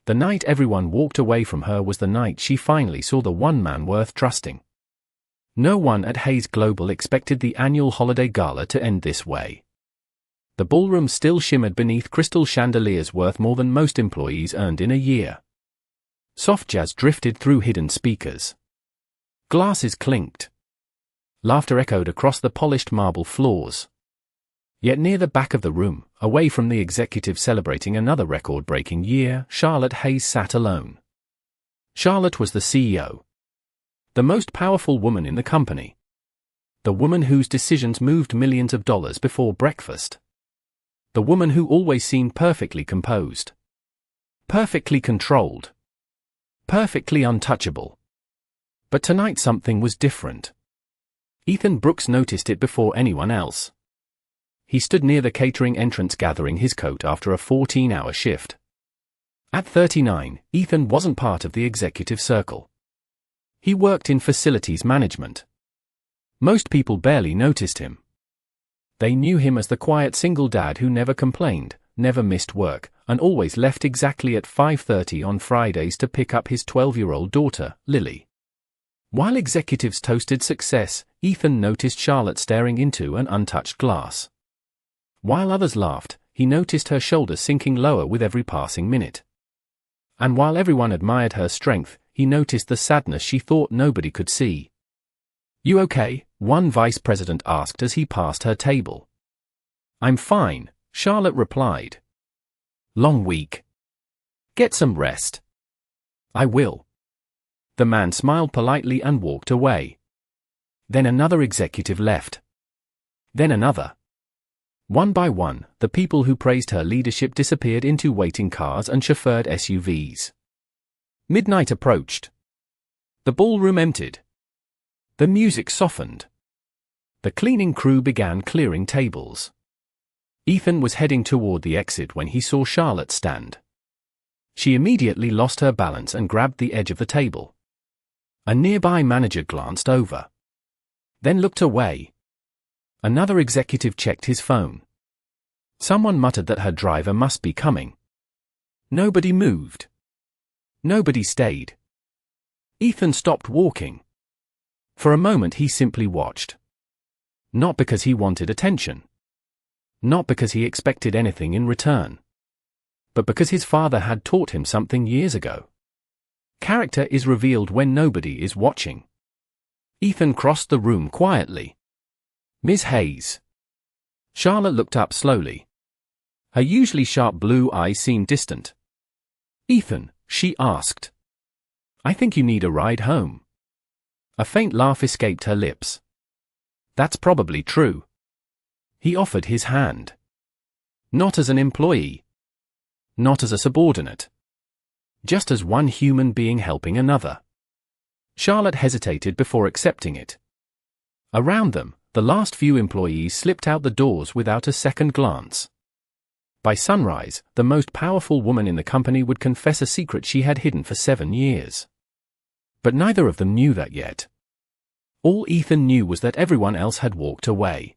The night everyone walked away from her was the night she finally saw the one man worth trusting. No one at Hayes Global expected the annual holiday gala to end this way. The ballroom still shimmered beneath crystal chandeliers worth more than most employees earned in a year. Soft jazz drifted through hidden speakers. Glasses clinked. Laughter echoed across the polished marble floors. Yet near the back of the room, away from the executive celebrating another record-breaking year, Charlotte Hayes sat alone. Charlotte was the CEO. The most powerful woman in the company. The woman whose decisions moved millions of dollars before breakfast. The woman who always seemed perfectly composed. Perfectly controlled. Perfectly untouchable. But tonight something was different. Ethan Brooks noticed it before anyone else. He stood near the catering entrance gathering his coat after a 14-hour shift. At 39, Ethan wasn't part of the executive circle. He worked in facilities management. Most people barely noticed him. They knew him as the quiet single dad who never complained, never missed work, and always left exactly at 5:30 on Fridays to pick up his 12-year-old daughter, Lily. While executives toasted success, Ethan noticed Charlotte staring into an untouched glass. While others laughed, he noticed her shoulders sinking lower with every passing minute. And while everyone admired her strength, he noticed the sadness she thought nobody could see. "You okay?" one vice president asked as he passed her table. "I'm fine," Charlotte replied. "Long week. Get some rest." "I will." The man smiled politely and walked away. Then another executive left. Then another. One by one, the people who praised her leadership disappeared into waiting cars and chauffeured SUVs. Midnight approached. The ballroom emptied. The music softened. The cleaning crew began clearing tables. Ethan was heading toward the exit when he saw Charlotte stand. She immediately lost her balance and grabbed the edge of the table. A nearby manager glanced over. Then looked away. Another executive checked his phone. Someone muttered that her driver must be coming. Nobody moved. Nobody stayed. Ethan stopped walking. For a moment he simply watched. Not because he wanted attention. Not because he expected anything in return. But because his father had taught him something years ago. Character is revealed when nobody is watching. Ethan crossed the room quietly. "Ms. Hayes." Charlotte looked up slowly. Her usually sharp blue eyes seemed distant. "Ethan," she asked. "I think you need a ride home." A faint laugh escaped her lips. "That's probably true." He offered his hand. Not as an employee. Not as a subordinate. Just as one human being helping another. Charlotte hesitated before accepting it. Around them, the last few employees slipped out the doors without a second glance. By sunrise, the most powerful woman in the company would confess a secret she had hidden for 7 years. But neither of them knew that yet. All Ethan knew was that everyone else had walked away.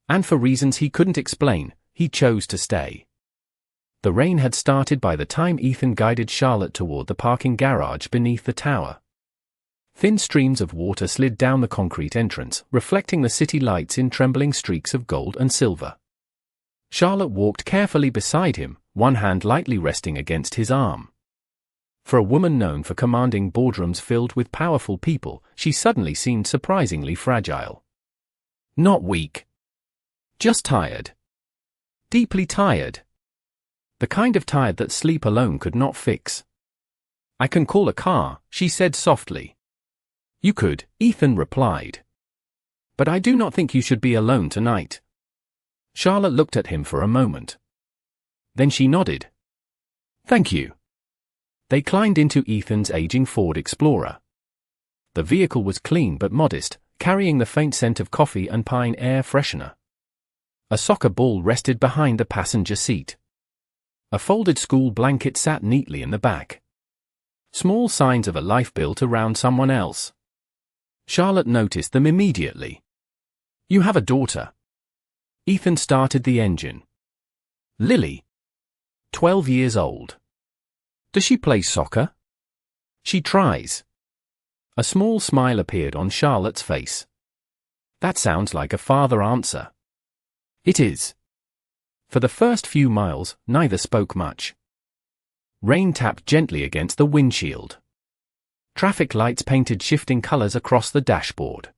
And for reasons he couldn't explain, he chose to stay. The rain had started by the time Ethan guided Charlotte toward the parking garage beneath the tower. Thin streams of water slid down the concrete entrance, reflecting the city lights in trembling streaks of gold and silver. Charlotte walked carefully beside him, one hand lightly resting against his arm. For a woman known for commanding boardrooms filled with powerful people, she suddenly seemed surprisingly fragile. Not weak. Just tired. Deeply tired. The kind of tired that sleep alone could not fix. "I can call a car," she said softly. "You could," Ethan replied. "But I do not think you should be alone tonight." Charlotte looked at him for a moment. Then she nodded. "Thank you." They climbed into Ethan's aging Ford Explorer. The vehicle was clean but modest, carrying the faint scent of coffee and pine air freshener. A soccer ball rested behind the passenger seat. A folded school blanket sat neatly in the back. Small signs of a life built around someone else. Charlotte noticed them immediately. "You have a daughter." Ethan started the engine. "Lily. 12 years old." Does she play soccer? She tries. A small smile appeared on Charlotte's face. That sounds like a father answer. It is. For the first few miles, neither spoke much. Rain tapped gently against the windshield. Traffic lights painted shifting colors across the dashboard.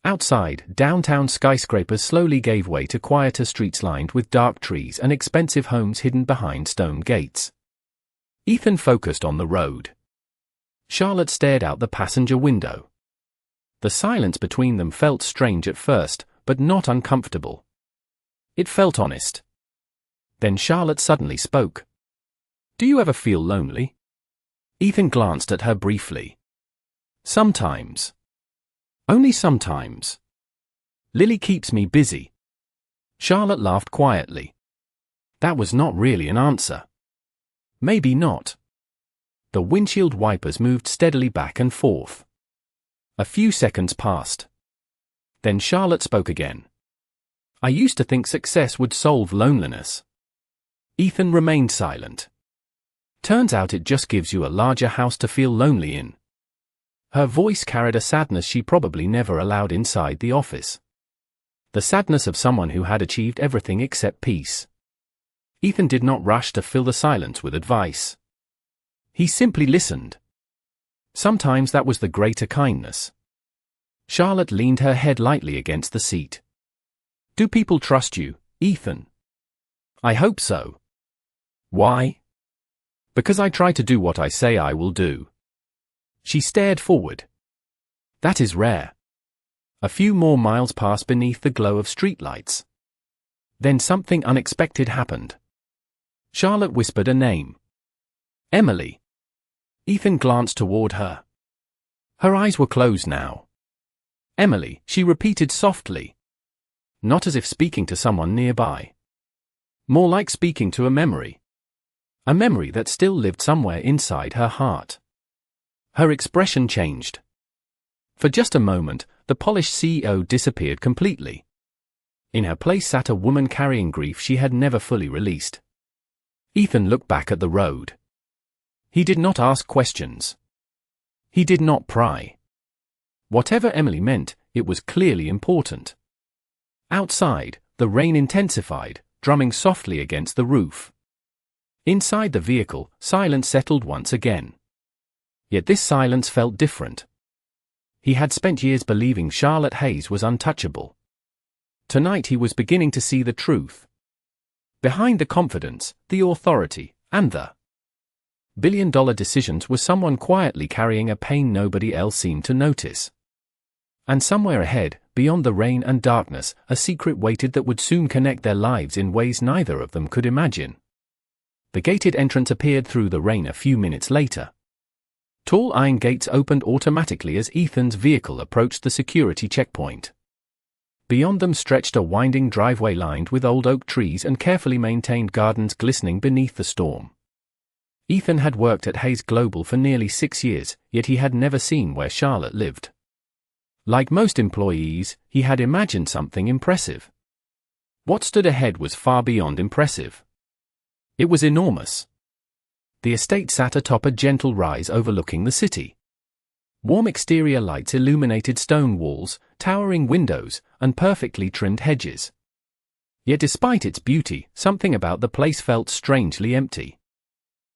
Outside, downtown skyscrapers slowly gave way to quieter streets lined with dark trees and expensive homes hidden behind stone gates. Ethan focused on the road. Charlotte stared out the passenger window. The silence between them felt strange at first, but not uncomfortable. It felt honest. Then Charlotte suddenly spoke. "Do you ever feel lonely?" Ethan glanced at her briefly. "Sometimes. Only sometimes. Lily keeps me busy." Charlotte laughed quietly. That was not really an answer. Maybe not. The windshield wipers moved steadily back and forth. A few seconds passed. Then Charlotte spoke again. "I used to think success would solve loneliness." Ethan remained silent. "Turns out it just gives you a larger house to feel lonely in." Her voice carried a sadness she probably never allowed inside the office. The sadness of someone who had achieved everything except peace. Ethan did not rush to fill the silence with advice. He simply listened. Sometimes that was the greater kindness. Charlotte leaned her head lightly against the seat. "Do people trust you, Ethan?" "I hope so." "Why?" "Because I try to do what I say I will do." She stared forward. "That is rare." A few more miles passed beneath the glow of streetlights. Then something unexpected happened. Charlotte whispered a name. "Emily." Ethan glanced toward her. Her eyes were closed now. "Emily," she repeated softly. Not as if speaking to someone nearby. More like speaking to a memory. A memory that still lived somewhere inside her heart. Her expression changed. For just a moment, the polished CEO disappeared completely. In her place sat a woman carrying grief she had never fully released. Ethan looked back at the road. He did not ask questions. He did not pry. Whatever Emily meant, it was clearly important. Outside, the rain intensified, drumming softly against the roof. Inside the vehicle, silence settled once again. Yet this silence felt different. He had spent years believing Charlotte Hayes was untouchable. Tonight he was beginning to see the truth. Behind the confidence, the authority, and the billion-dollar decisions was someone quietly carrying a pain nobody else seemed to notice. And somewhere ahead, beyond the rain and darkness, a secret waited that would soon connect their lives in ways neither of them could imagine. The gated entrance appeared through the rain a few minutes later. Tall iron gates opened automatically as Ethan's vehicle approached the security checkpoint. Beyond them stretched a winding driveway lined with old oak trees and carefully maintained gardens glistening beneath the storm. Ethan had worked at Hayes Global for nearly 6 years, yet he had never seen where Charlotte lived. Like most employees, he had imagined something impressive. What stood ahead was far beyond impressive. It was enormous. The estate sat atop a gentle rise overlooking the city. Warm exterior lights illuminated stone walls, towering windows, and perfectly trimmed hedges. Yet despite its beauty, something about the place felt strangely empty.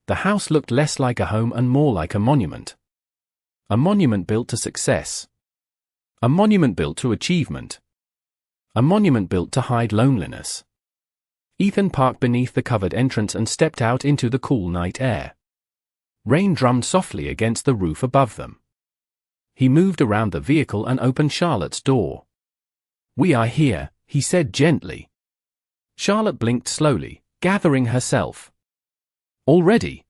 The house looked less like a home and more like a monument. A monument built to success. A monument built to achievement. A monument built to hide loneliness. Ethan parked beneath the covered entrance and stepped out into the cool night air. Rain drummed softly against the roof above them. He moved around the vehicle and opened Charlotte's door. "We are here," he said gently. Charlotte blinked slowly, gathering herself. "Already?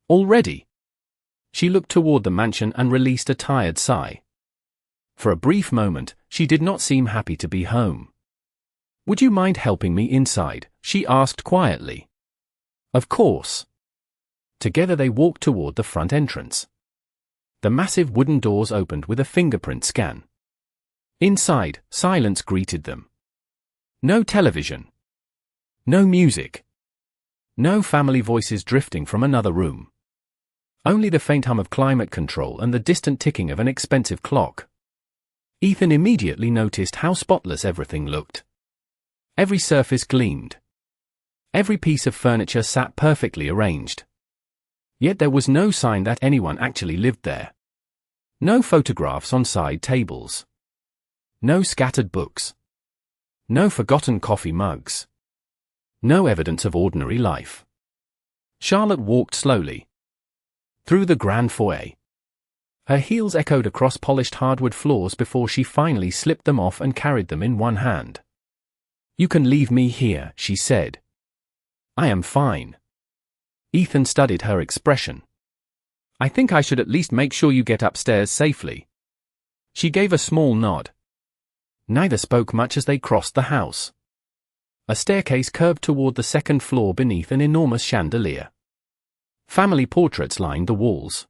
Already?" She looked toward the mansion and released a tired sigh. For a brief moment, she did not seem happy to be home. "Would you mind helping me inside?" she asked quietly. "Of course." Together they walked toward the front entrance. The massive wooden doors opened with a fingerprint scan. Inside, silence greeted them. No television. No music. No family voices drifting from another room. Only the faint hum of climate control and the distant ticking of an expensive clock. Ethan immediately noticed how spotless everything looked. Every surface gleamed. Every piece of furniture sat perfectly arranged. Yet there was no sign that anyone actually lived there. No photographs on side tables. No scattered books. No forgotten coffee mugs. No evidence of ordinary life. Charlotte walked slowly through the grand foyer. Her heels echoed across polished hardwood floors before she finally slipped them off and carried them in one hand. "You can leave me here," she said. "I am fine." Ethan studied her expression. "I think I should at least make sure you get upstairs safely." She gave a small nod. Neither spoke much as they crossed the house. A staircase curved toward the second floor beneath an enormous chandelier. Family portraits lined the walls.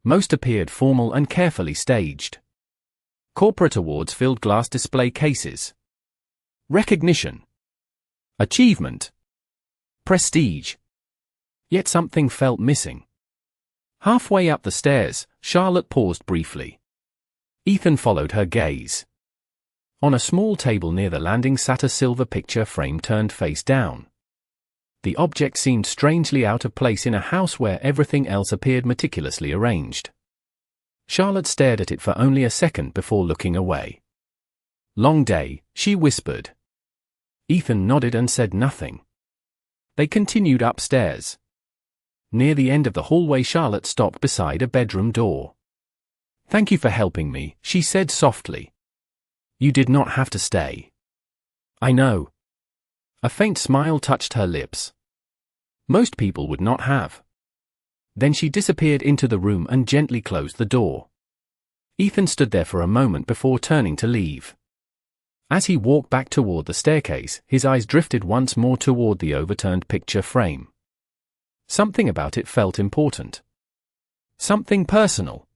Most appeared formal and carefully staged. Corporate awards filled glass display cases. Recognition. Achievement. Prestige. Yet something felt missing. Halfway up the stairs, Charlotte paused briefly. Ethan followed her gaze. On a small table near the landing sat a silver picture frame turned face down. The object seemed strangely out of place in a house where everything else appeared meticulously arranged. Charlotte stared at it for only a second before looking away. "Long day," she whispered. Ethan nodded and said nothing. They continued upstairs. Near the end of the hallway, Charlotte stopped beside a bedroom door. "Thank you for helping me," she said softly. "You did not have to stay." "I know." A faint smile touched her lips. Most people would not have. Then she disappeared into the room and gently closed the door. Ethan stood there for a moment before turning to leave. As he walked back toward the staircase, his eyes drifted once more toward the overturned picture frame. Something about it felt important. Something personal.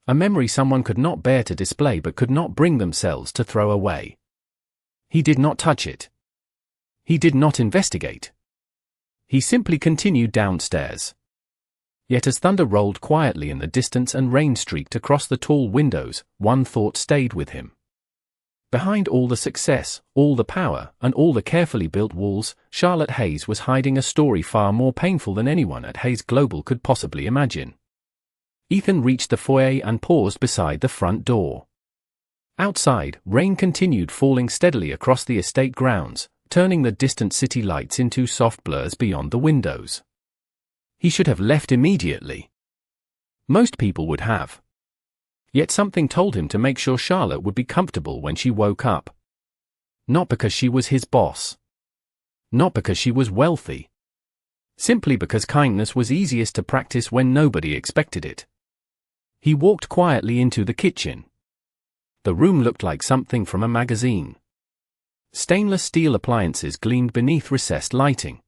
A memory someone could not bear to display but could not bring themselves to throw away. He did not touch it. He did not investigate. He simply continued downstairs. Yet as thunder rolled quietly in the distance and rain streaked across the tall windows, one thought stayed with him. Behind all the success, all the power, and all the carefully built walls, Charlotte Hayes was hiding a story far more painful than anyone at Hayes Global could possibly imagine. Ethan reached the foyer and paused beside the front door. Outside, rain continued falling steadily across the estate grounds, turning the distant city lights into soft blurs beyond the windows. He should have left immediately. Most people would have. Yet something told him to make sure Charlotte would be comfortable when she woke up. Not because she was his boss. Not because she was wealthy. Simply because kindness was easiest to practice when nobody expected it. He walked quietly into the kitchen. The room looked like something from a magazine. Stainless steel appliances gleamed beneath recessed lighting.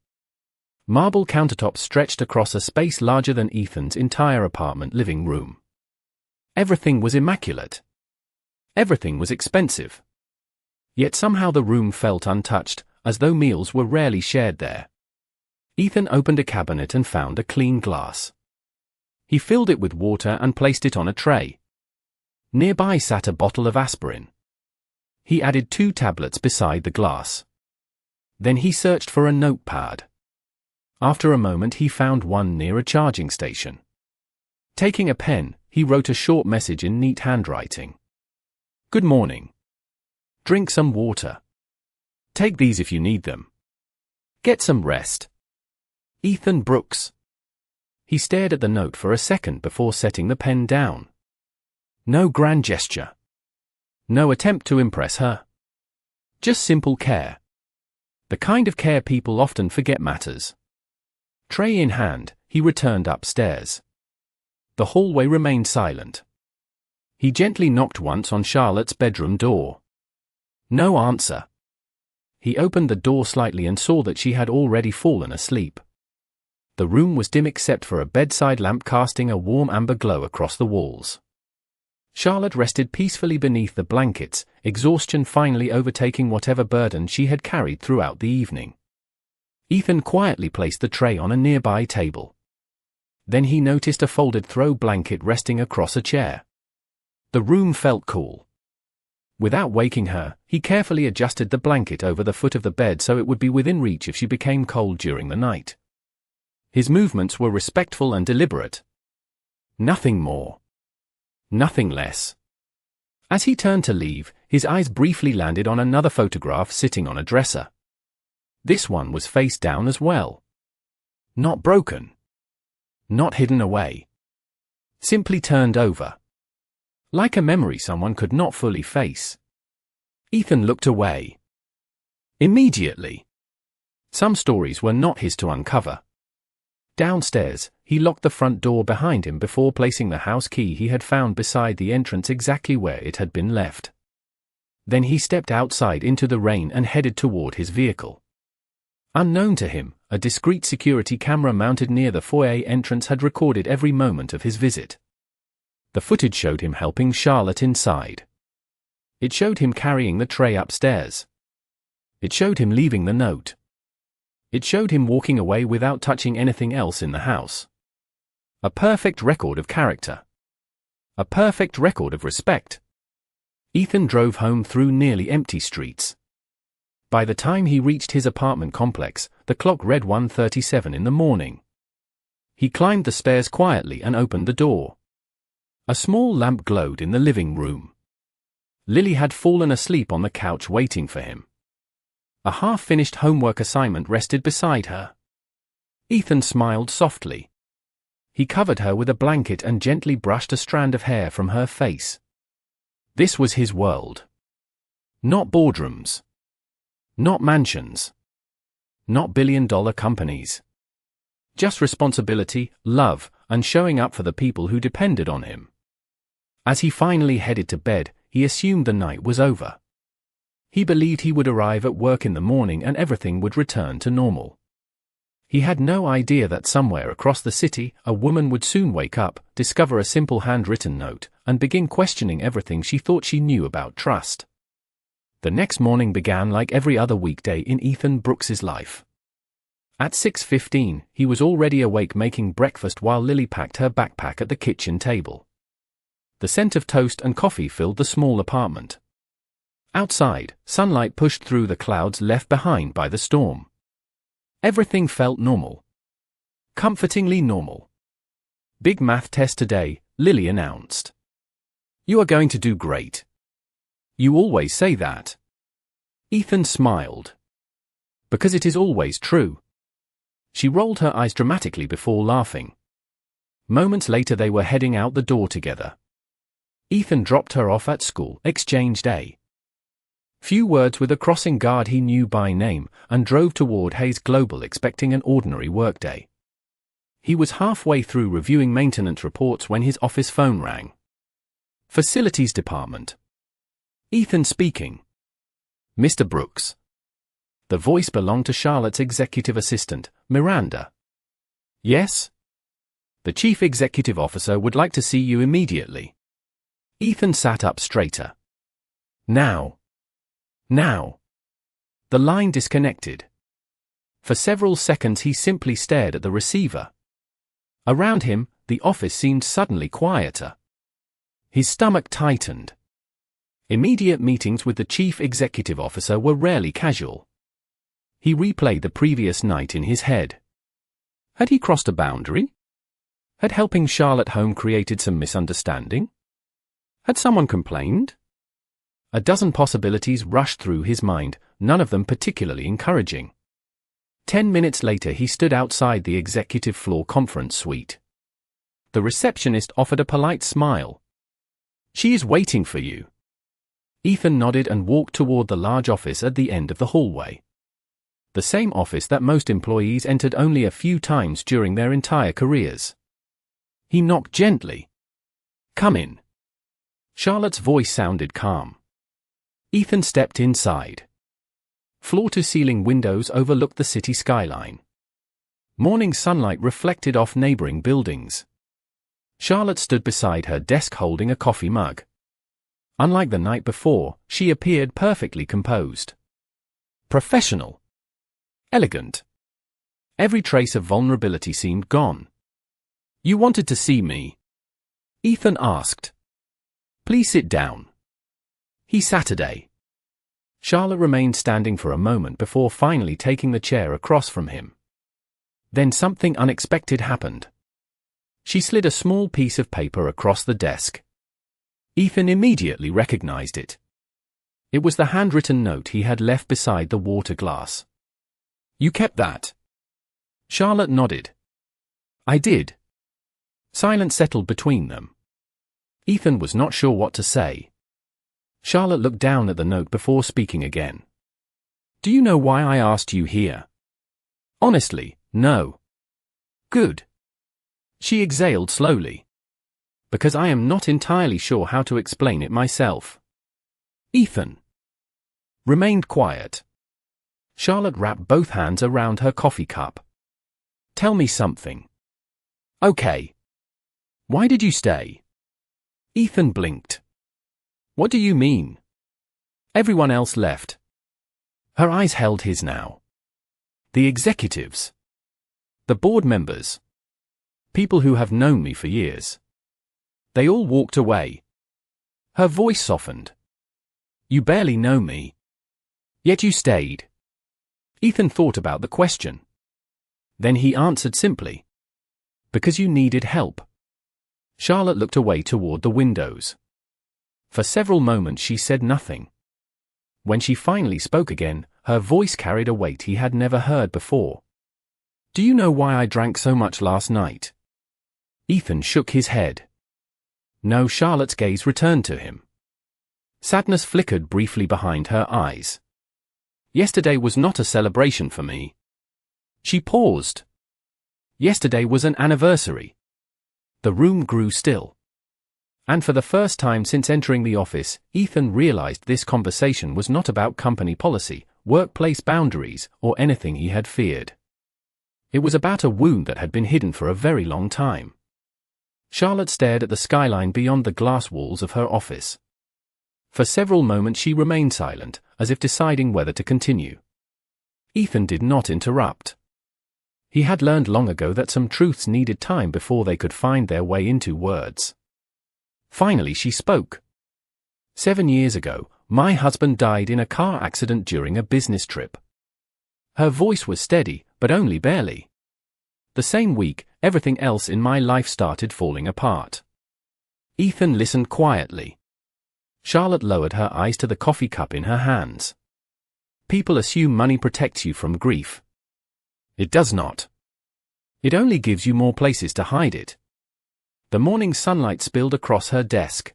Marble countertops stretched across a space larger than Ethan's entire apartment living room. Everything was immaculate. Everything was expensive. Yet somehow the room felt untouched, as though meals were rarely shared there. Ethan opened a cabinet and found a clean glass. He filled it with water and placed it on a tray. Nearby sat a bottle of aspirin. He added 2 tablets beside the glass. Then he searched for a notepad. After a moment he found one near a charging station. Taking a pen, he wrote a short message in neat handwriting. "Good morning. Drink some water. Take these if you need them. Get some rest. Ethan Brooks." He stared at the note for a second before setting the pen down. No grand gesture. No attempt to impress her. Just simple care. The kind of care people often forget matters. Tray in hand, he returned upstairs. The hallway remained silent. He gently knocked once on Charlotte's bedroom door. No answer. He opened the door slightly and saw that she had already fallen asleep. The room was dim except for a bedside lamp casting a warm amber glow across the walls. Charlotte rested peacefully beneath the blankets, exhaustion finally overtaking whatever burden she had carried throughout the evening. Ethan quietly placed the tray on a nearby table. Then he noticed a folded throw blanket resting across a chair. The room felt cool. Without waking her, he carefully adjusted the blanket over the foot of the bed so it would be within reach if she became cold during the night. His movements were respectful and deliberate. Nothing more. Nothing less. As he turned to leave, his eyes briefly landed on another photograph sitting on a dresser. This one was face down as well. Not broken. Not hidden away. Simply turned over. Like a memory someone could not fully face. Ethan looked away. Immediately. Some stories were not his to uncover. Downstairs, he locked the front door behind him before placing the house key he had found beside the entrance exactly where it had been left. Then he stepped outside into the rain and headed toward his vehicle. Unknown to him, a discreet security camera mounted near the foyer entrance had recorded every moment of his visit. The footage showed him helping Charlotte inside. It showed him carrying the tray upstairs. It showed him leaving the note. It showed him walking away without touching anything else in the house. A perfect record of character. A perfect record of respect. Ethan drove home through nearly empty streets. By the time he reached his apartment complex, the clock read 1:37 in the morning. He climbed the stairs quietly and opened the door. A small lamp glowed in the living room. Lily had fallen asleep on the couch waiting for him. A half-finished homework assignment rested beside her. Ethan smiled softly. He covered her with a blanket and gently brushed a strand of hair from her face. This was his world. Not boardrooms. Not mansions. Not billion-dollar companies. Just responsibility, love, and showing up for the people who depended on him. As he finally headed to bed, he assumed the night was over. He believed he would arrive at work in the morning and everything would return to normal. He had no idea that somewhere across the city, a woman would soon wake up, discover a simple handwritten note, and begin questioning everything she thought she knew about trust. The next morning began like every other weekday in Ethan Brooks's life. At 6:15, he was already awake making breakfast while Lily packed her backpack at the kitchen table. The scent of toast and coffee filled the small apartment. Outside, sunlight pushed through the clouds left behind by the storm. Everything felt normal. Comfortingly normal. "Big math test today," Lily announced. "You are going to do great. You always say that." Ethan smiled. "Because it is always true." She rolled her eyes dramatically before laughing. Moments later they were heading out the door together. Ethan dropped her off at school, exchange day. Few words with a crossing guard he knew by name, and drove toward Hayes Global expecting an ordinary workday. He was halfway through reviewing maintenance reports when his office phone rang. Facilities Department. "Ethan speaking." "Mr. Brooks." The voice belonged to Charlotte's executive assistant, Miranda. "Yes?" "The chief executive officer would like to see you immediately." Ethan sat up straighter. Now. The line disconnected. For several seconds he simply stared at the receiver. Around him, the office seemed suddenly quieter. His stomach tightened. Immediate meetings with the chief executive officer were rarely casual. He replayed the previous night in his head. Had he crossed a boundary? Had helping Charlotte home created some misunderstanding? Had someone complained? A dozen possibilities rushed through his mind, none of them particularly encouraging. 10 minutes later he stood outside the executive floor conference suite. The receptionist offered a polite smile. "She is waiting for you." Ethan nodded and walked toward the large office at the end of the hallway. The same office that most employees entered only a few times during their entire careers. He knocked gently. "Come in." Charlotte's voice sounded calm. Ethan stepped inside. Floor-to-ceiling windows overlooked the city skyline. Morning sunlight reflected off neighboring buildings. Charlotte stood beside her desk holding a coffee mug. Unlike the night before, she appeared perfectly composed. Professional. Elegant. Every trace of vulnerability seemed gone. "You wanted to see me?" Ethan asked. "Please sit down." He sat. Charlotte remained standing for a moment before finally taking the chair across from him. Then something unexpected happened. She slid a small piece of paper across the desk. Ethan immediately recognized it. It was the handwritten note he had left beside the water glass. "You kept that?" Charlotte nodded. "I did." Silence settled between them. Ethan was not sure what to say. Charlotte looked down at the note before speaking again. "Do you know why I asked you here?" "Honestly, no." "Good." She exhaled slowly. "Because I am not entirely sure how to explain it myself." Ethan remained quiet. Charlotte wrapped both hands around her coffee cup. "Tell me something." "Okay." "Why did you stay?" Ethan blinked. "What do you mean?" "Everyone else left." Her eyes held his now. "The executives. The board members. People who have known me for years. They all walked away." Her voice softened. "You barely know me. Yet you stayed." Ethan thought about the question. Then he answered simply. "Because you needed help." Charlotte looked away toward the windows. For several moments she said nothing. When she finally spoke again, her voice carried a weight he had never heard before. "Do you know why I drank so much last night?" Ethan shook his head. No. Charlotte's gaze returned to him. Sadness flickered briefly behind her eyes. "Yesterday was not a celebration for me." She paused. "Yesterday was an anniversary." The room grew still. And for the first time since entering the office, Ethan realized this conversation was not about company policy, workplace boundaries, or anything he had feared. It was about a wound that had been hidden for a very long time. Charlotte stared at the skyline beyond the glass walls of her office. For several moments she remained silent, as if deciding whether to continue. Ethan did not interrupt. He had learned long ago that some truths needed time before they could find their way into words. Finally she spoke. 7 years ago, my husband died in a car accident during a business trip." Her voice was steady, but only barely. "The same week, everything else in my life started falling apart." Ethan listened quietly. Charlotte lowered her eyes to the coffee cup in her hands. "People assume money protects you from grief. It does not. It only gives you more places to hide it." The morning sunlight spilled across her desk.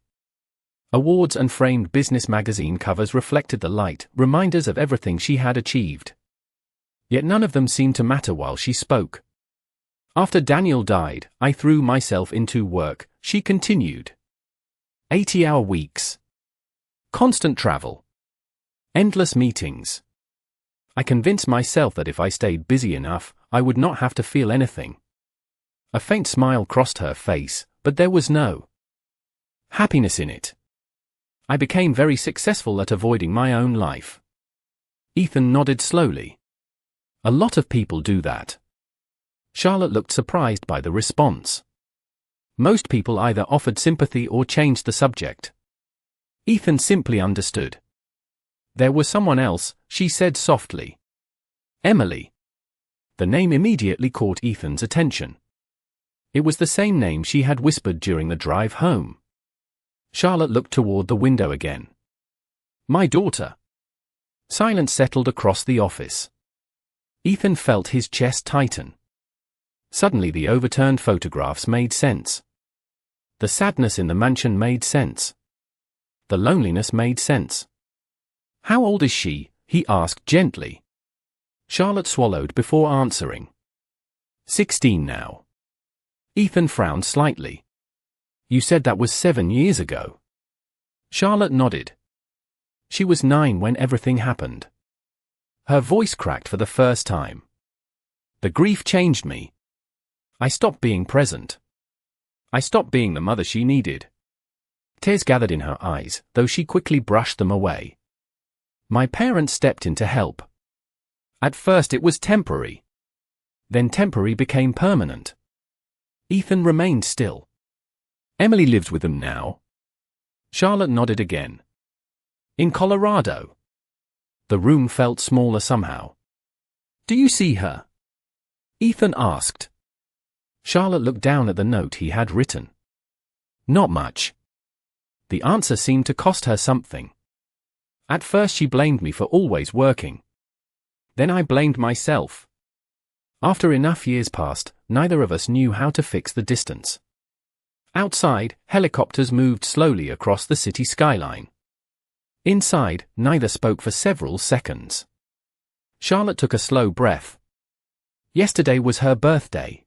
Awards and framed business magazine covers reflected the light, reminders of everything she had achieved. Yet none of them seemed to matter while she spoke. "After Daniel died, I threw myself into work," she continued. 80-hour weeks. Constant travel. Endless meetings. I convinced myself that if I stayed busy enough, I would not have to feel anything. A faint smile crossed her face, but there was no happiness in it. I became very successful at avoiding my own life. Ethan nodded slowly. "A lot of people do that." Charlotte looked surprised by the response. Most people either offered sympathy or changed the subject. Ethan simply understood. "There was someone else," she said softly. "Emily." The name immediately caught Ethan's attention. It was the same name she had whispered during the drive home. Charlotte looked toward the window again. "My daughter." Silence settled across the office. Ethan felt his chest tighten. Suddenly the overturned photographs made sense. The sadness in the mansion made sense. The loneliness made sense. "How old is she?" he asked gently. Charlotte swallowed before answering. 16 now. Ethan frowned slightly. "You said that was 7 years ago." Charlotte nodded. "She was 9 when everything happened." Her voice cracked for the first time. "The grief changed me. I stopped being present. I stopped being the mother she needed." Tears gathered in her eyes, though she quickly brushed them away. "My parents stepped in to help. At first it was temporary. Then temporary became permanent. Ethan remained still. Emily lives with them now? Charlotte nodded again. In Colorado? The room felt smaller somehow. Do you see her? Ethan asked. Charlotte looked down at the note he had written. Not much. The answer seemed to cost her something. At first she blamed me for always working. Then I blamed myself. After enough years passed, neither of us knew how to fix the distance. Outside, helicopters moved slowly across the city skyline. Inside, neither spoke for several seconds. Charlotte took a slow breath. Yesterday was her birthday.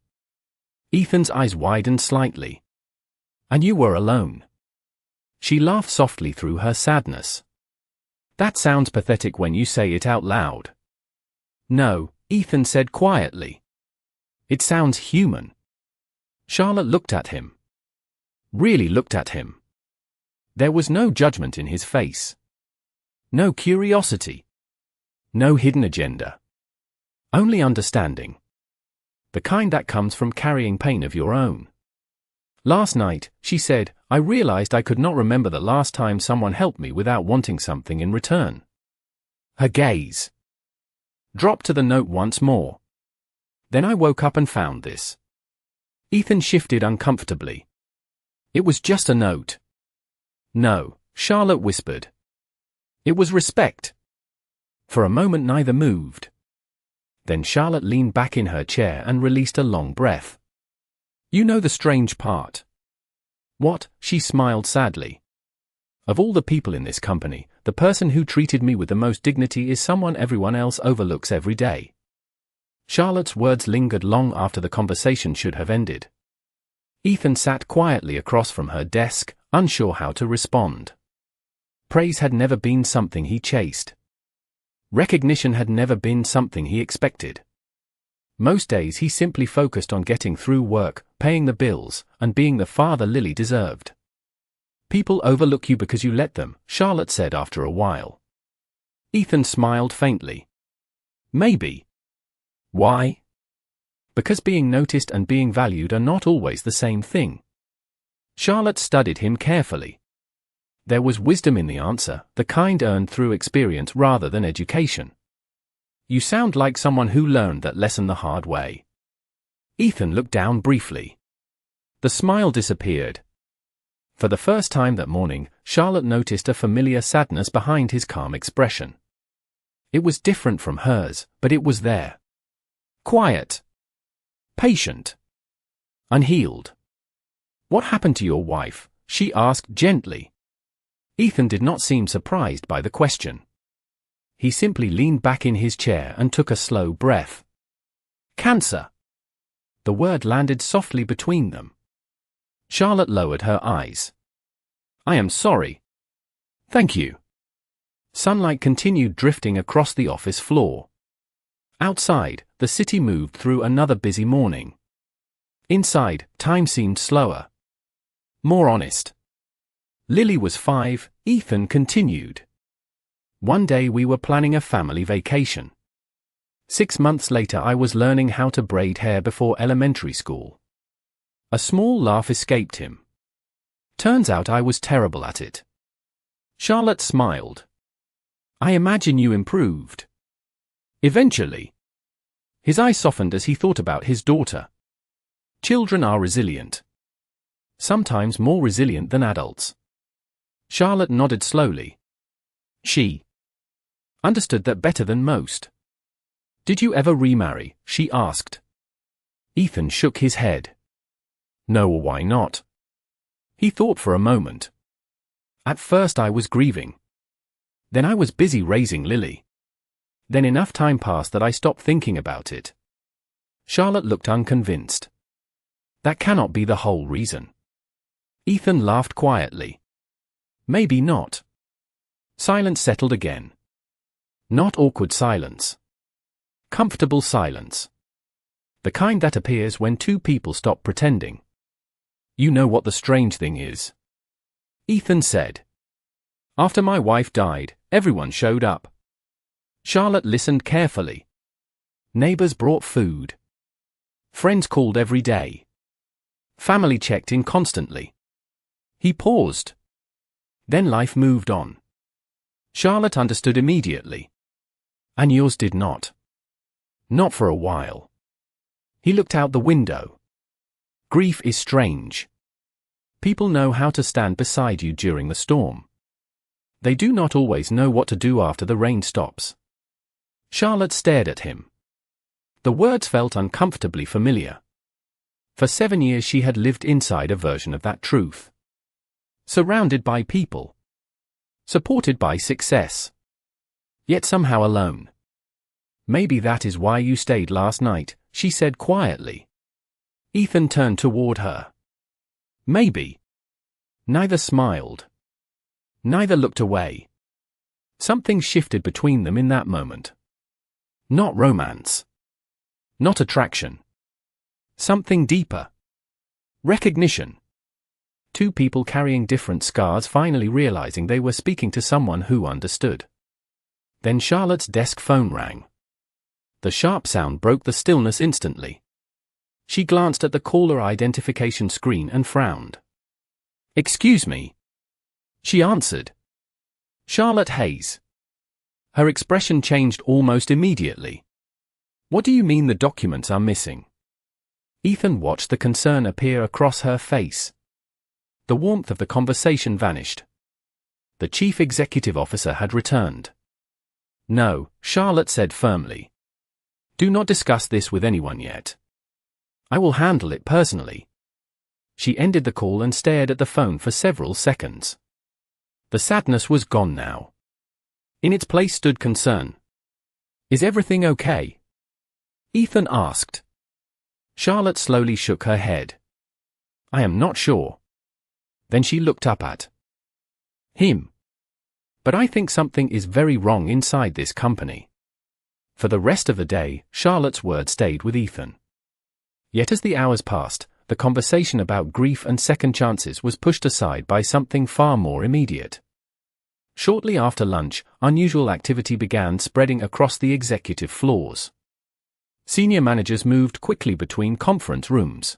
Ethan's eyes widened slightly. And you were alone. She laughed softly through her sadness. That sounds pathetic when you say it out loud. No, Ethan said quietly. It sounds human. Charlotte looked at him. Really looked at him. There was no judgment in his face. No curiosity. No hidden agenda. Only understanding. The kind that comes from carrying pain of your own. Last night, she said, I realized I could not remember the last time someone helped me without wanting something in return. Her gaze dropped to the note once more. Then I woke up and found this. Ethan shifted uncomfortably. It was just a note. No, Charlotte whispered. It was respect. For a moment neither moved. Then Charlotte leaned back in her chair and released a long breath. You know the strange part. What? She smiled sadly. Of all the people in this company, the person who treated me with the most dignity is someone everyone else overlooks every day. Charlotte's words lingered long after the conversation should have ended. Ethan sat quietly across from her desk, unsure how to respond. Praise had never been something he chased. Recognition had never been something he expected. Most days he simply focused on getting through work, paying the bills, and being the father Lily deserved. People overlook you because you let them, Charlotte said after a while. Ethan smiled faintly. Maybe. Why? Because being noticed and being valued are not always the same thing. Charlotte studied him carefully. There was wisdom in the answer, the kind earned through experience rather than education. You sound like someone who learned that lesson the hard way. Ethan looked down briefly. The smile disappeared. For the first time that morning, Charlotte noticed a familiar sadness behind his calm expression. It was different from hers, but it was there. Quiet. Patient. Unhealed. What happened to your wife? She asked gently. Ethan did not seem surprised by the question. He simply leaned back in his chair and took a slow breath. Cancer. The word landed softly between them. Charlotte lowered her eyes. I am sorry. Thank you. Sunlight continued drifting across the office floor. Outside, the city moved through another busy morning. Inside, time seemed slower. More honest. Lily was 5, Ethan continued. One day we were planning a family vacation. 6 months later I was learning how to braid hair before elementary school. A small laugh escaped him. Turns out I was terrible at it. Charlotte smiled. I imagine you improved. Eventually. His eyes softened as he thought about his daughter. Children are resilient. Sometimes more resilient than adults. Charlotte nodded slowly. She understood that better than most. Did you ever remarry? She asked. Ethan shook his head. No, why not? He thought for a moment. At first I was grieving. Then I was busy raising Lily. Then enough time passed that I stopped thinking about it. Charlotte looked unconvinced. That cannot be the whole reason. Ethan laughed quietly. Maybe not. Silence settled again. Not awkward silence. Comfortable silence. The kind that appears when two people stop pretending. You know what the strange thing is? Ethan said. After my wife died, everyone showed up. Charlotte listened carefully. Neighbors brought food. Friends called every day. Family checked in constantly. He paused. Then life moved on. Charlotte understood immediately. And yours did not. Not for a while. He looked out the window. Grief is strange. People know how to stand beside you during the storm. They do not always know what to do after the rain stops. Charlotte stared at him. The words felt uncomfortably familiar. For 7 years she had lived inside a version of that truth. Surrounded by people. Supported by success. Yet somehow alone. Maybe that is why you stayed last night, she said quietly. Ethan turned toward her. Maybe. Neither smiled. Neither looked away. Something shifted between them in that moment. Not romance. Not attraction. Something deeper. Recognition. Two people carrying different scars finally realizing they were speaking to someone who understood. Then Charlotte's desk phone rang. The sharp sound broke the stillness instantly. She glanced at the caller identification screen and frowned. "Excuse me." She answered. Charlotte Hayes. Her expression changed almost immediately. "What do you mean the documents are missing?" Ethan watched the concern appear across her face. The warmth of the conversation vanished. The chief executive officer had returned. "No," Charlotte said firmly. "Do not discuss this with anyone yet. I will handle it personally." She ended the call and stared at the phone for several seconds. The sadness was gone now. In its place stood concern. "Is everything okay?" Ethan asked. Charlotte slowly shook her head. "I am not sure." Then she looked up at him. "But I think something is very wrong inside this company." For the rest of the day, Charlotte's word stayed with Ethan. Yet as the hours passed, the conversation about grief and second chances was pushed aside by something far more immediate. Shortly after lunch, unusual activity began spreading across the executive floors. Senior managers moved quickly between conference rooms.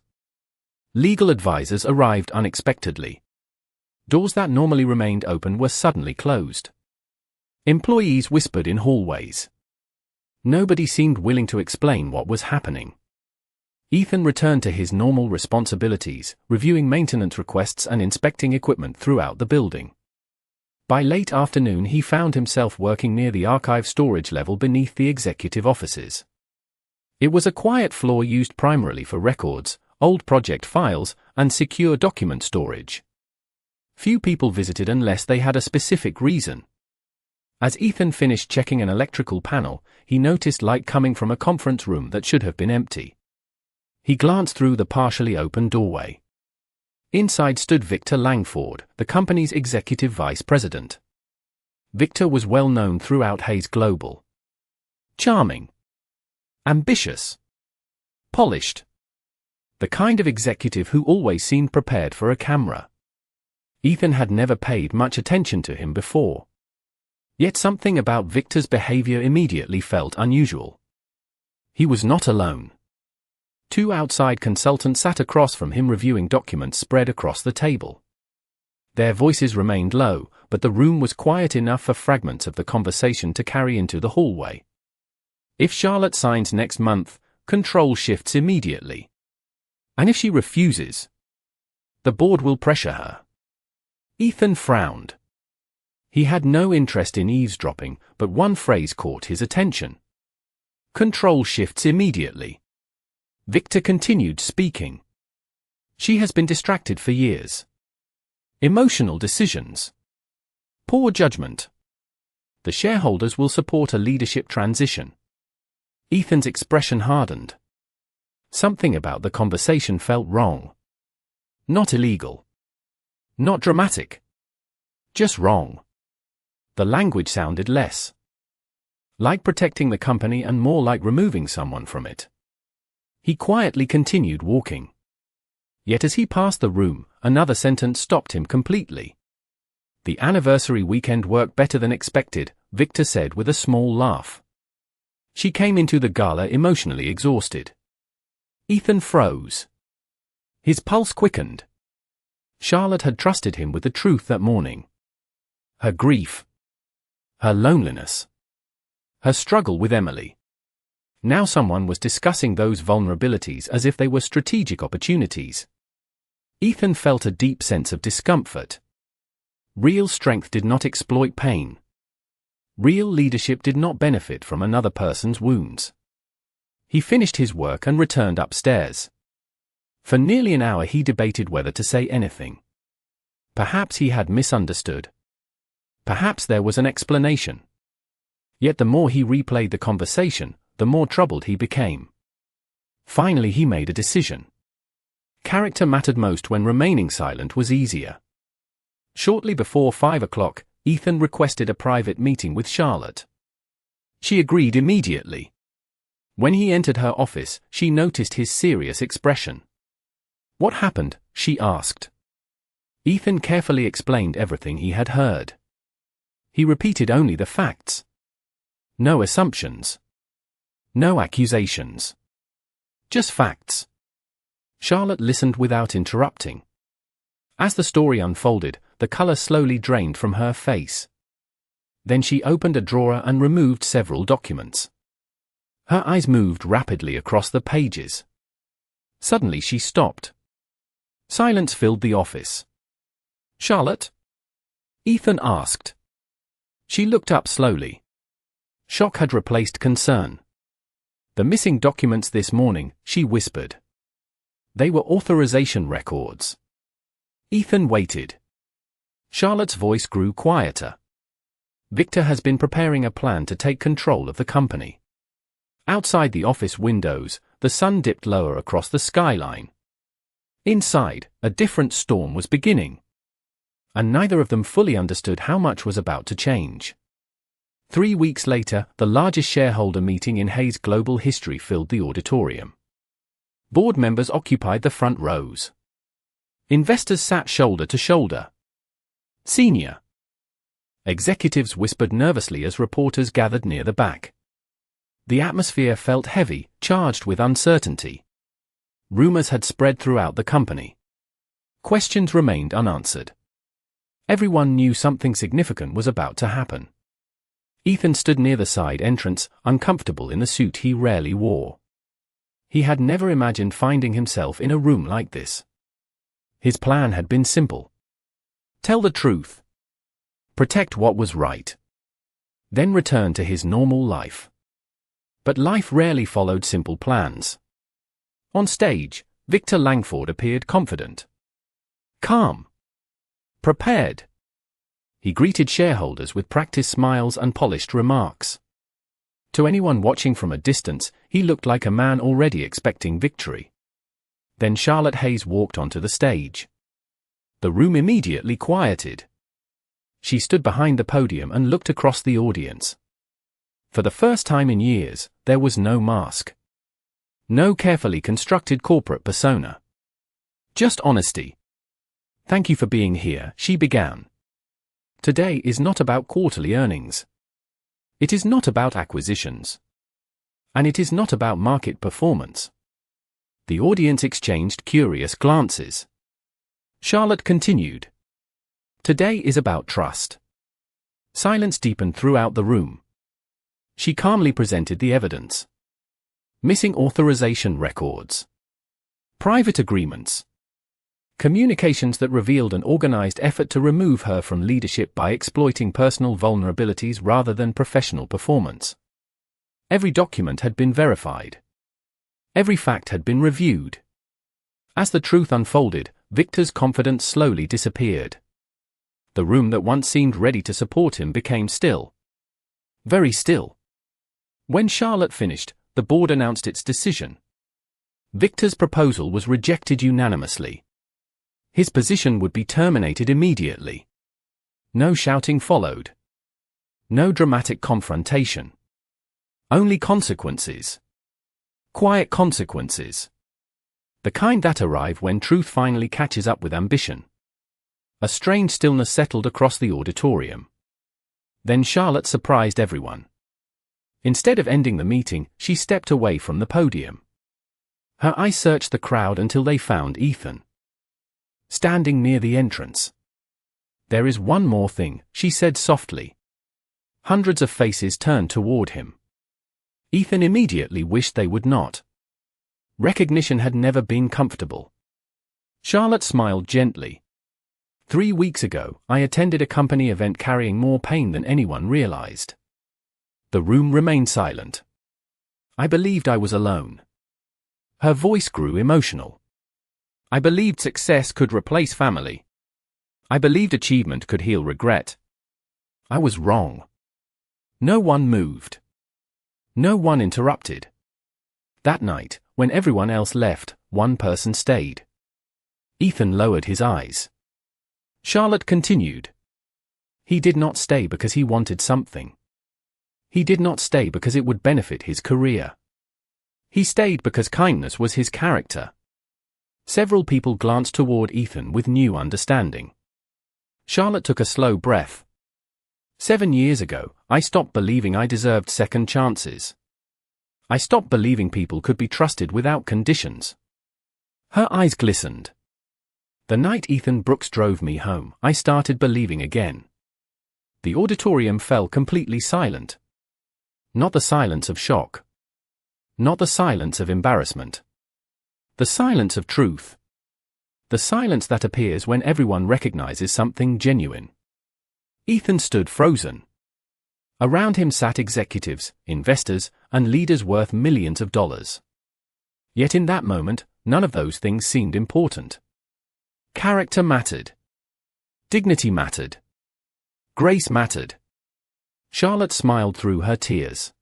Legal advisors arrived unexpectedly. Doors that normally remained open were suddenly closed. Employees whispered in hallways. Nobody seemed willing to explain what was happening. Ethan returned to his normal responsibilities, reviewing maintenance requests and inspecting equipment throughout the building. By late afternoon he found himself working near the archive storage level beneath the executive offices. It was a quiet floor used primarily for records, old project files, and secure document storage. Few people visited unless they had a specific reason. As Ethan finished checking an electrical panel, he noticed light coming from a conference room that should have been empty. He glanced through the partially open doorway. Inside stood Victor Langford, the company's executive vice president. Victor was well known throughout Hayes Global. Charming. Ambitious. Polished. The kind of executive who always seemed prepared for a camera. Ethan had never paid much attention to him before. Yet something about Victor's behavior immediately felt unusual. He was not alone. Two outside consultants sat across from him reviewing documents spread across the table. Their voices remained low, but the room was quiet enough for fragments of the conversation to carry into the hallway. If Charlotte signs next month, control shifts immediately. And if she refuses, the board will pressure her. Ethan frowned. He had no interest in eavesdropping, but one phrase caught his attention. Control shifts immediately. Victor continued speaking. She has been distracted for years. Emotional decisions. Poor judgment. The shareholders will support a leadership transition. Ethan's expression hardened. Something about the conversation felt wrong. Not illegal. Not dramatic. Just wrong. The language sounded less like protecting the company and more like removing someone from it. He quietly continued walking. Yet as he passed the room, another sentence stopped him completely. The anniversary weekend worked better than expected, Victor said with a small laugh. She came into the gala emotionally exhausted. Ethan froze. His pulse quickened. Charlotte had trusted him with the truth that morning. Her grief. Her loneliness. Her struggle with Emily. Now someone was discussing those vulnerabilities as if they were strategic opportunities. Ethan felt a deep sense of discomfort. Real strength did not exploit pain. Real leadership did not benefit from another person's wounds. He finished his work and returned upstairs. For nearly an hour he debated whether to say anything. Perhaps he had misunderstood. Perhaps there was an explanation. Yet the more he replayed the conversation, the more troubled he became. Finally he made a decision. Character mattered most when remaining silent was easier. Shortly before 5 o'clock, Ethan requested a private meeting with Charlotte. She agreed immediately. When he entered her office, she noticed his serious expression. "What happened?" she asked. Ethan carefully explained everything he had heard. He repeated only the facts. No assumptions. No accusations. Just facts. Charlotte listened without interrupting. As the story unfolded, the color slowly drained from her face. Then she opened a drawer and removed several documents. Her eyes moved rapidly across the pages. Suddenly she stopped. Silence filled the office. "Charlotte?" Ethan asked. She looked up slowly. Shock had replaced concern. "The missing documents this morning," she whispered. "They were authorization records." Ethan waited. Charlotte's voice grew quieter. "Victor has been preparing a plan to take control of the company." Outside the office windows, the sun dipped lower across the skyline. Inside, a different storm was beginning. And neither of them fully understood how much was about to change. 3 weeks later, the largest shareholder meeting in Hayes global history filled the auditorium. Board members occupied the front rows. Investors sat shoulder to shoulder. Senior executives whispered nervously as reporters gathered near the back. The atmosphere felt heavy, charged with uncertainty. Rumors had spread throughout the company. Questions remained unanswered. Everyone knew something significant was about to happen. Ethan stood near the side entrance, uncomfortable in the suit he rarely wore. He had never imagined finding himself in a room like this. His plan had been simple. Tell the truth. Protect what was right. Then return to his normal life. But life rarely followed simple plans. On stage, Victor Langford appeared confident. Calm. Prepared. He greeted shareholders with practiced smiles and polished remarks. To anyone watching from a distance, he looked like a man already expecting victory. Then Charlotte Hayes walked onto the stage. The room immediately quieted. She stood behind the podium and looked across the audience. For the first time in years, there was no mask. No carefully constructed corporate persona. Just honesty. "Thank you for being here," she began. "Today is not about quarterly earnings. It is not about acquisitions. And it is not about market performance." The audience exchanged curious glances. Charlotte continued. "Today is about trust." Silence deepened throughout the room. She calmly presented the evidence. Missing authorization records. Private agreements. Communications that revealed an organized effort to remove her from leadership by exploiting personal vulnerabilities rather than professional performance. Every document had been verified. Every fact had been reviewed. As the truth unfolded, Victor's confidence slowly disappeared. The room that once seemed ready to support him became still. Very still. When Charlotte finished, the board announced its decision. Victor's proposal was rejected unanimously. His position would be terminated immediately. No shouting followed. No dramatic confrontation. Only consequences. Quiet consequences. The kind that arrive when truth finally catches up with ambition. A strange stillness settled across the auditorium. Then Charlotte surprised everyone. Instead of ending the meeting, she stepped away from the podium. Her eyes searched the crowd until they found Ethan, standing near the entrance. "There is one more thing," she said softly. Hundreds of faces turned toward him. Ethan immediately wished they would not. Recognition had never been comfortable. Charlotte smiled gently. 3 weeks ago, I attended a company event carrying more pain than anyone realized. The room remained silent. I believed I was alone. Her voice grew emotional. I believed success could replace family. I believed achievement could heal regret. I was wrong. No one moved. No one interrupted. That night, when everyone else left, one person stayed. Ethan lowered his eyes. Charlotte continued. He did not stay because he wanted something. He did not stay because it would benefit his career. He stayed because kindness was his character. Several people glanced toward Ethan with new understanding. Charlotte took a slow breath. 7 years ago, I stopped believing I deserved second chances. I stopped believing people could be trusted without conditions. Her eyes glistened. The night Ethan Brooks drove me home, I started believing again. The auditorium fell completely silent. Not the silence of shock. Not the silence of embarrassment. The silence of truth. The silence that appears when everyone recognizes something genuine. Ethan stood frozen. Around him sat executives, investors, and leaders worth millions of dollars. Yet in that moment, none of those things seemed important. Character mattered. Dignity mattered. Grace mattered. Charlotte smiled through her tears.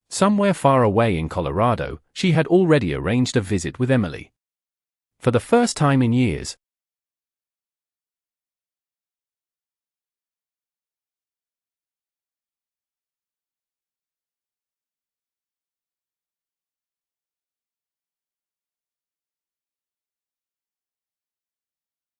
Somewhere far away in Colorado, she had already arranged a visit with Emily. For the first time in years,